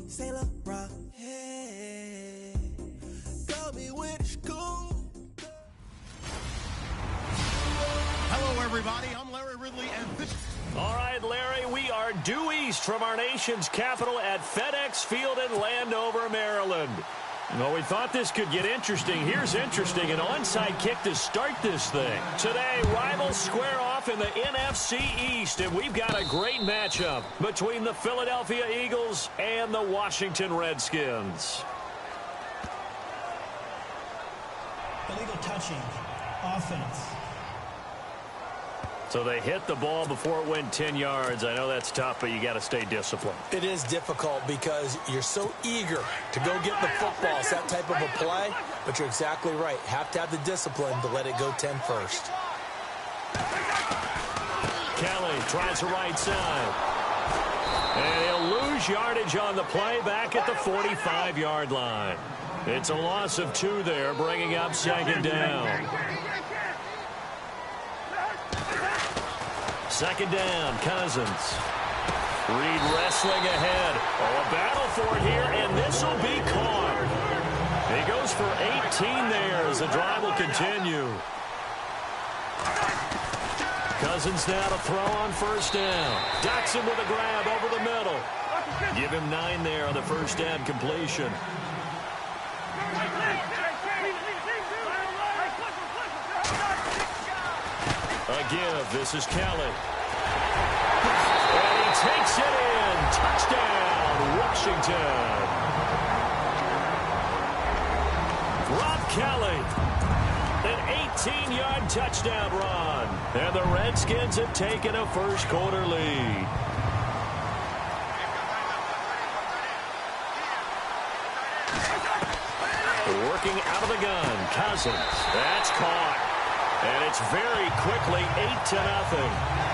Saint Laurent, hey. Got me when it's cool. Hello, everybody. I'm Larry Ridley, and this... All right, Larry, we are due east from our nation's capital at FedEx Field in Landover, Maryland. Well, we thought this could get interesting. Here's interesting, an onside kick to start this thing. Today, rivals square off in the NFC East, and we've got a great matchup between the Philadelphia Eagles and the Washington Redskins. Illegal touching, offense. So they hit the ball before it went 10 yards. I know that's tough, but you got to stay disciplined. It is difficult because you're so eager to go get the football. It's that type of a play, but you're exactly right. Have to have the discipline to let it go 10 first. Kelly tries the right side. And he'll lose yardage on the play back at the 45-yard line. It's a loss of 2 there, bringing up second down. Second down, Cousins. Reed wrestling ahead. Oh, a battle for it here, and this will be caught. He goes for 18 there as the drive will continue. Cousins now to throw on first down. Jackson with a grab over the middle. Give him 9 there on the first down completion. A give. This is Kelly. And he takes it in. Touchdown, Washington. Rob Kelly. An 18-yard touchdown run. And the Redskins have taken a first-quarter lead. Working out of the gun. Cousins. That's caught. And it's very quickly 8-0.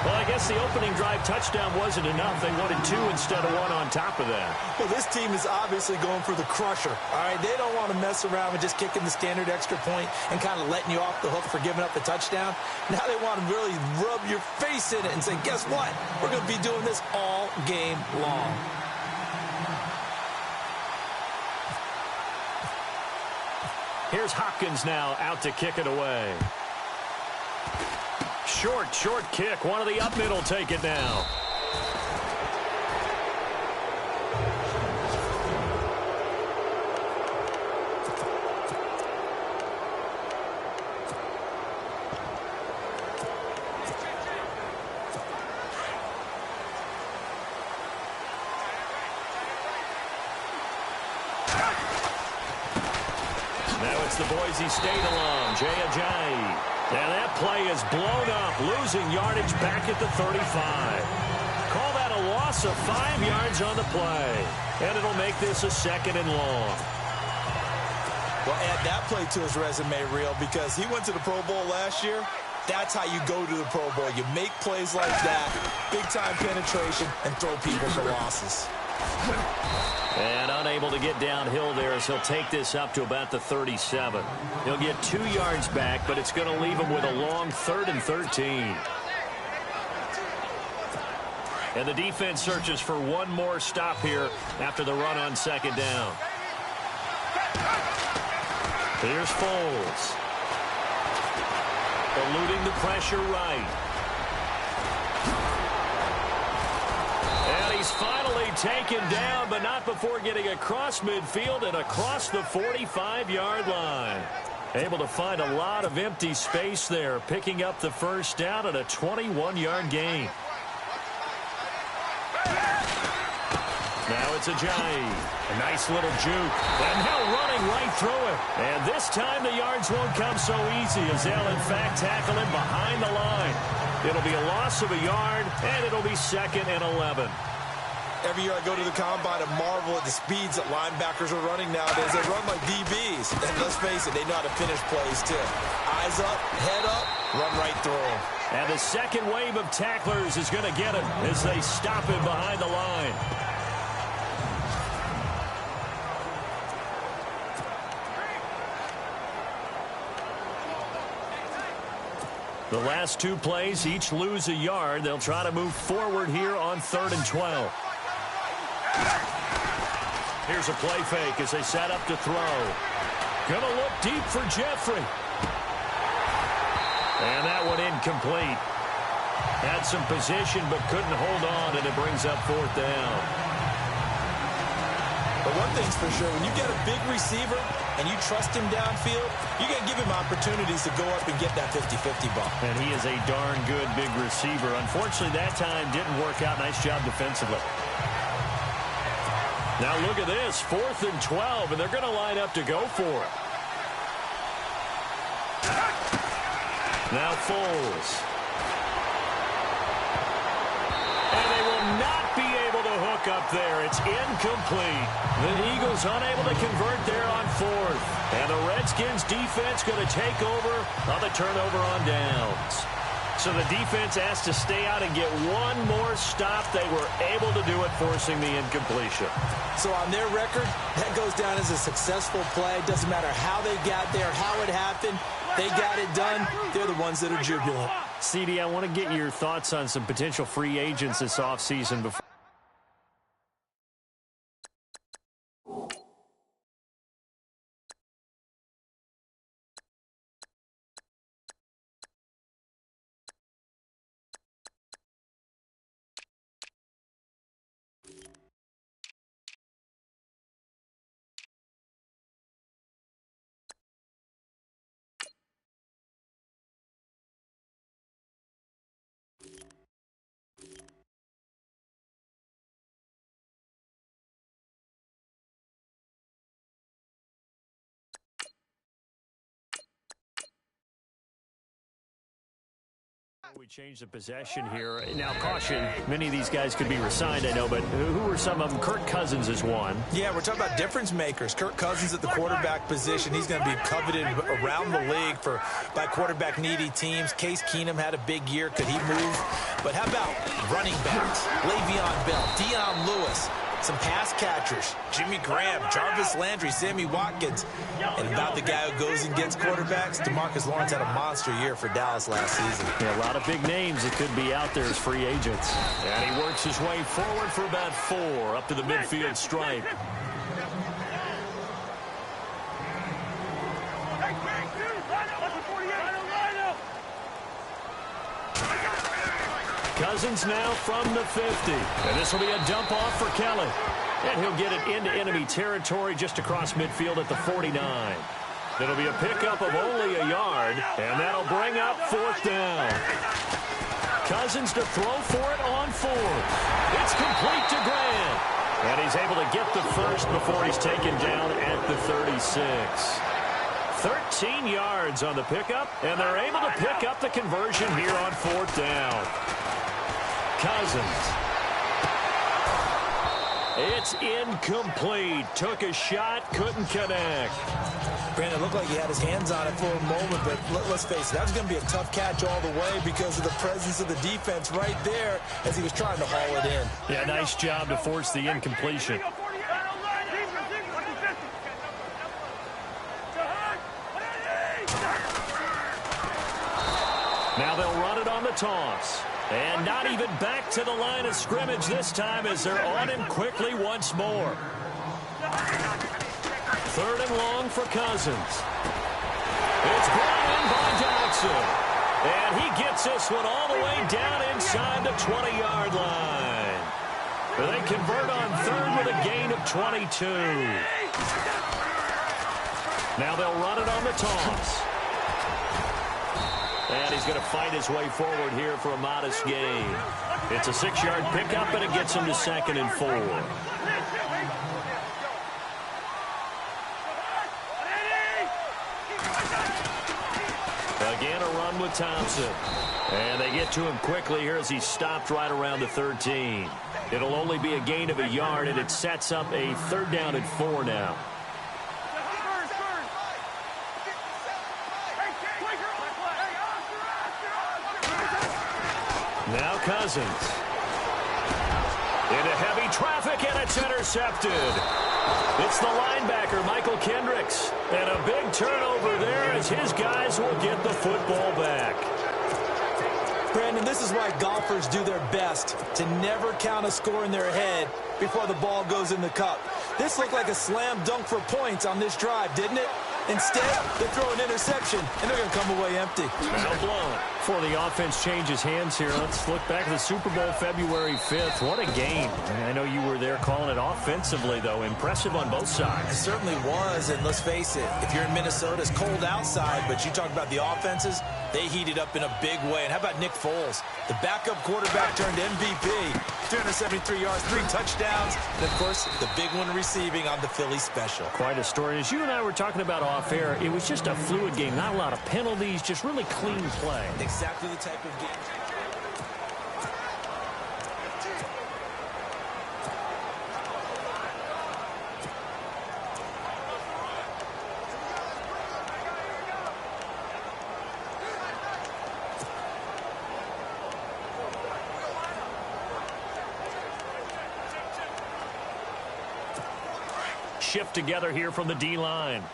Well, I guess the opening drive touchdown wasn't enough. They wanted 2 instead of 1 on top of that. Well, this team is obviously going for the crusher. All right, they don't want to mess around with just kicking the standard extra point and kind of letting you off the hook for giving up the touchdown. Now they want to really rub your face in it and say, guess what? We're going to be doing this all game long. Here's Hopkins now out to kick it away. Short kick. One of the up middle take it now. Now it's the Boise State alum, Jay Ajayi. And that play is blown up, losing yardage back at the 35. Call that a loss of 5 yards on the play. And it'll make this a second and long. Well, add that play to his resume reel because he went to the Pro Bowl last year. That's how you go to the Pro Bowl. You make plays like that, big-time penetration, and throw people for losses. And unable to get downhill there as he'll take this up to about the 37. He'll get 2 yards back, but it's going to leave him with a long 3rd and 13. And the defense searches for one more stop here after the run on second down. Here's Foles. Eluding the pressure right. And he's finally taken down, but not before getting across midfield and across the 45-yard line. Able to find a lot of empty space there, picking up the first down at a 21-yard gain. Now it's Ajayi. A nice little juke. And now running right through it. And this time the yards won't come so easy as they'll in fact tackle him behind the line. It'll be a loss of a yard, and it'll be 2nd and 11. Every year I go to the combine and marvel at the speeds that linebackers are running nowadays. They run like DBs. And let's face it, they know how to finish plays too. Eyes up, head up, run right through them. And the second wave of tacklers is going to get him as they stop him behind the line. The last 2 plays each lose a yard. They'll try to move forward here on 3rd and 12. Here's a play fake as they set up to throw. Gonna look deep for Jeffrey. And that one incomplete. Had some position but couldn't hold on, and it brings up fourth down. But one thing's for sure, when you get a big receiver and you trust him downfield, you're going to give him opportunities to go up and get that 50-50 ball. And he is a darn good big receiver. Unfortunately, that time didn't work out. Nice job defensively. Now look at this, 4th and 12, and they're going to line up to go for it. Now Foles. And they will not be able to hook up there. It's incomplete. The Eagles unable to convert there on 4th. And the Redskins defense going to take over on the turnover on downs. So the defense asked to stay out and get one more stop. They were able to do it, forcing the incompletion. So on their record, that goes down as a successful play. Doesn't matter how they got there, how it happened. They got it done. They're the ones that are jubilant. CD, I want to get your thoughts on some potential free agents this offseason before. We change the possession here. Now, caution, many of these guys could be resigned, I know, but who are some of them? Kirk Cousins is one. Yeah, we're talking about difference makers. Kirk Cousins at the quarterback position. He's going to be coveted around the league by quarterback-needy teams. Case Keenum had a big year. Could he move? But how about running backs? Le'Veon Bell, Dion Lewis, some pass catchers, Jimmy Graham, Jarvis Landry, Sammy Watkins. And about the guy who goes and gets quarterbacks, DeMarcus Lawrence had a monster year for Dallas last season. Yeah, a lot of big names that could be out there as free agents. And he works his way forward for about 4 up to the midfield stripe. Cousins now from the 50. And this will be a dump off for Kelly. And he'll get it into enemy territory just across midfield at the 49. It'll be a pickup of only a yard, and that'll bring up 4th down. Cousins to throw for it on 4th. It's complete to Grant. And he's able to get the first before he's taken down at the 36. 13 yards on the pickup, and they're able to pick up the conversion here on 4th down. Cousins. It's incomplete. Took a shot, couldn't connect. Brandon, it looked like he had his hands on it for a moment, but let's face it, that was going to be a tough catch all the way because of the presence of the defense right there as he was trying to haul it in. Yeah, nice job to force the incompletion. Now they'll run it on the toss. And not even back to the line of scrimmage this time as they're on him quickly once more. 3rd and long for Cousins. It's brought in by Jackson. And he gets this one all the way down inside the 20-yard line. They convert on 3rd with a gain of 22. Now they'll run it on the toss. And he's going to fight his way forward here for a modest gain. It's a 6-yard pickup, and it gets him to 2nd and 4. Again, a run with Thompson. And they get to him quickly here as he's stopped right around the 13. It'll only be a gain of a yard, and it sets up a 3rd down and 4 now. Now Cousins. Into heavy traffic, and it's intercepted. It's the linebacker, Michael Kendricks. And a big turnover there as his guys will get the football back. Brandon, this is why golfers do their best to never count a score in their head before the ball goes in the cup. This looked like a slam dunk for points on this drive, didn't it? Instead, they throw an interception, and they're going to come away empty. Now blown. Before the offense changes hands here, let's look back at the Super Bowl February 5th. What a game. I know you were there calling it offensively, though. Impressive on both sides. It certainly was, and let's face it, if you're in Minnesota, it's cold outside, but you talk about the offenses, they heated up in a big way. And how about Nick Foles? The backup quarterback turned MVP. 373 yards, 3 touchdowns, and, of course, the big one receiving on the Philly special. Quite a story. As you and I were talking about off air, it was just a fluid game. Not a lot of penalties, just really clean play. Exactly the type of game. Shift together here from the D-line.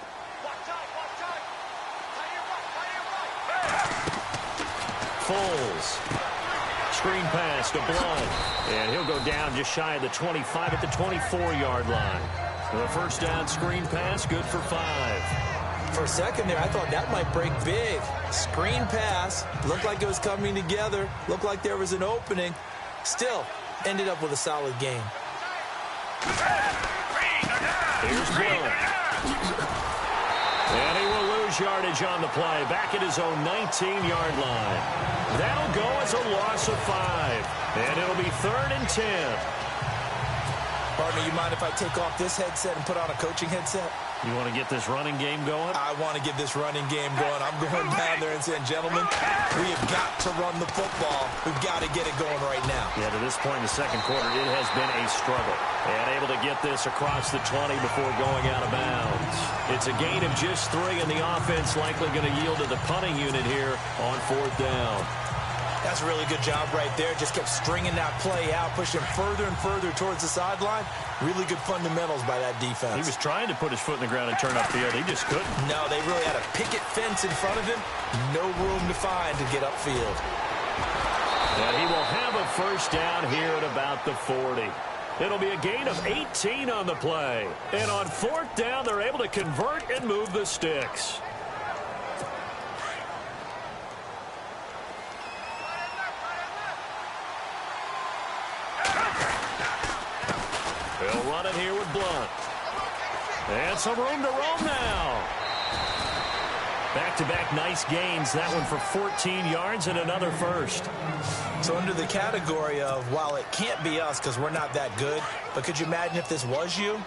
Foles. Screen pass to Blunt. And he'll go down just shy of the 25 at the 24-yard line. The first down screen pass, good for 5. For a second there, I thought that might break big. Screen pass. Looked like it was coming together. Looked like there was an opening. Still, ended up with a solid game. Here's Blunt. And he will lose yardage on the play. Back at his own 19-yard line. That'll go as a loss of 5. And it'll be 3rd and 10. Partner, you mind if I take off this headset and put on a coaching headset? You want to get this running game going? I want to get this running game going. I'm going down there and saying, gentlemen, we have got to run the football. We've got to get it going right now. Yeah, to this point in the second quarter, it has been a struggle. And able to get this across the 20 before going out of bounds. It's a gain of just 3, and the offense likely going to yield to the punting unit here on 4th down. That's a really good job right there. Just kept stringing that play out, pushing further and further towards the sideline. Really good fundamentals by that defense. He was trying to put his foot in the ground and turn upfield. He just couldn't. No, they really had a picket fence in front of him. No room to find to get upfield. And he will have a first down here at about the 40. It'll be a gain of 18 on the play. And on 4th down, they're able to convert and move the sticks. They'll run it here with Blunt. And some room to roam now. Back-to-back nice gains. That one for 14 yards and another first. So under the category of, while it can't be us because we're not that good, but could you imagine if this was you?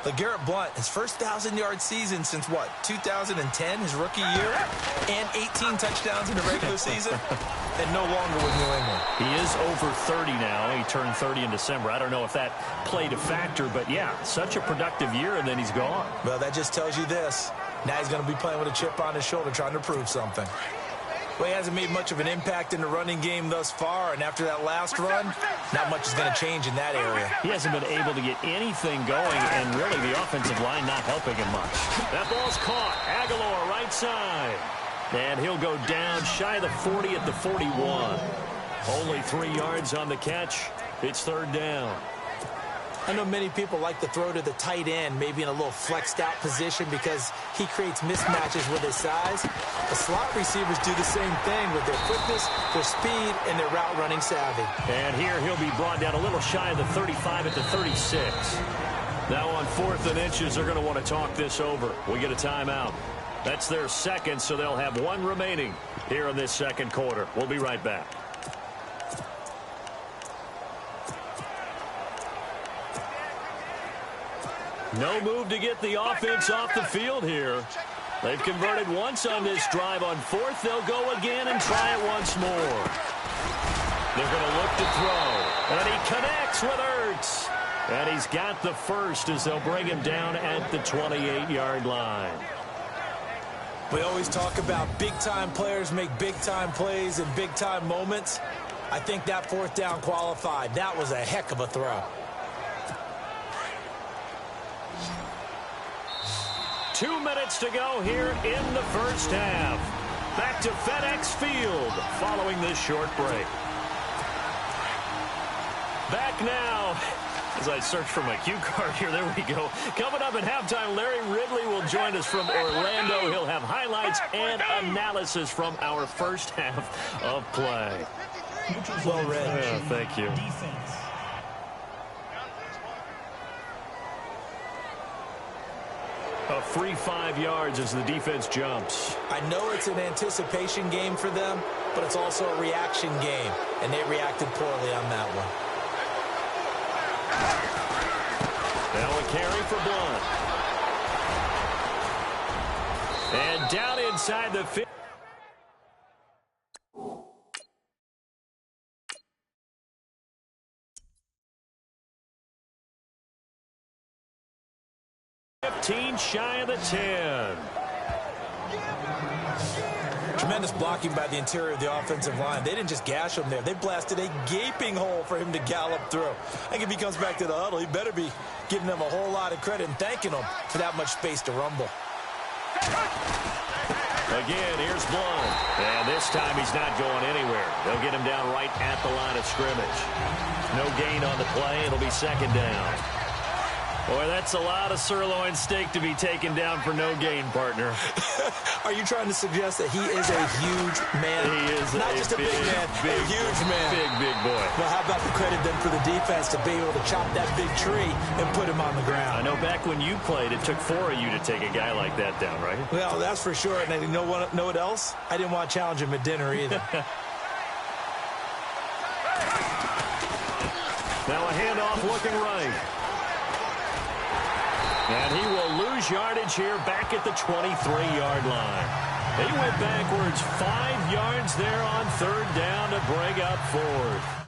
LeGarrette Blunt, his first 1,000-yard season since, what, 2010, his rookie year? And 18 touchdowns in the regular season? And no longer with New England. He is over 30 now. He turned 30 in December. I don't know if that played a factor, but yeah, such a productive year, and then he's gone. Well, that just tells you this. Now he's going to be playing with a chip on his shoulder trying to prove something. Well, he hasn't made much of an impact in the running game thus far, and after that last run, not much is going to change in that area. He hasn't been able to get anything going, and really the offensive line not helping him much. That ball's caught. Aguilar right side. And he'll go down shy of the 40 at the 41. Only 3 yards on the catch. It's 3rd down. I know many people like to throw to the tight end, maybe in a little flexed out position because he creates mismatches with his size. The slot receivers do the same thing with their quickness, their speed, and their route running savvy. And here he'll be brought down a little shy of the 35 at the 36. Now on 4th and inches, they're going to want to talk this over. We get a timeout. That's their second, so they'll have 1 remaining here in this second quarter. We'll be right back. No move to get the offense off the field here. They've converted once on this drive. On 4th, they'll go again and try it once more. They're going to look to throw. And he connects with Ertz. And he's got the first as they'll bring him down at the 28-yard line. We always talk about big-time players make big-time plays in big-time moments. I think that 4th down qualified. That was a heck of a throw. 2 minutes to go here in the first half. Back to FedEx Field following this short break. Back now. As I search for my cue card here, there we go. Coming up at halftime, Larry Ridley will join us from Orlando. He'll have highlights and analysis from our first half of play. Well read. Yeah, thank you. Defense. A free 5 yards as the defense jumps. I know it's an anticipation game for them, but it's also a reaction game, and they reacted poorly on that one. Now a carry for Blunt. And down inside the 50. 15 shy of the 10. Tremendous blocking by the interior of the offensive line. They didn't just gash him there. They blasted a gaping hole for him to gallop through. I think if he comes back to the huddle, he better be giving them a whole lot of credit and thanking them for that much space to rumble. Again, here's Blunt. And this time he's not going anywhere. They'll get him down right at the line of scrimmage. No gain on the play. It'll be second down. Boy, that's a lot of sirloin steak to be taken down for no gain, partner. Are you trying to suggest that he is a huge man? He is not just a big man, a huge man. Big boy. Well, how about the credit then for the defense to be able to chop that big tree and put him on the ground? I know back when you played, it took 4 of you to take a guy like that down, right? Well, that's for sure. And you know what else? I didn't want to challenge him at dinner either. Now a handoff looking right. And he will lose yardage here back at the 23-yard line. He went backwards 5 yards there on third down to bring up fourth.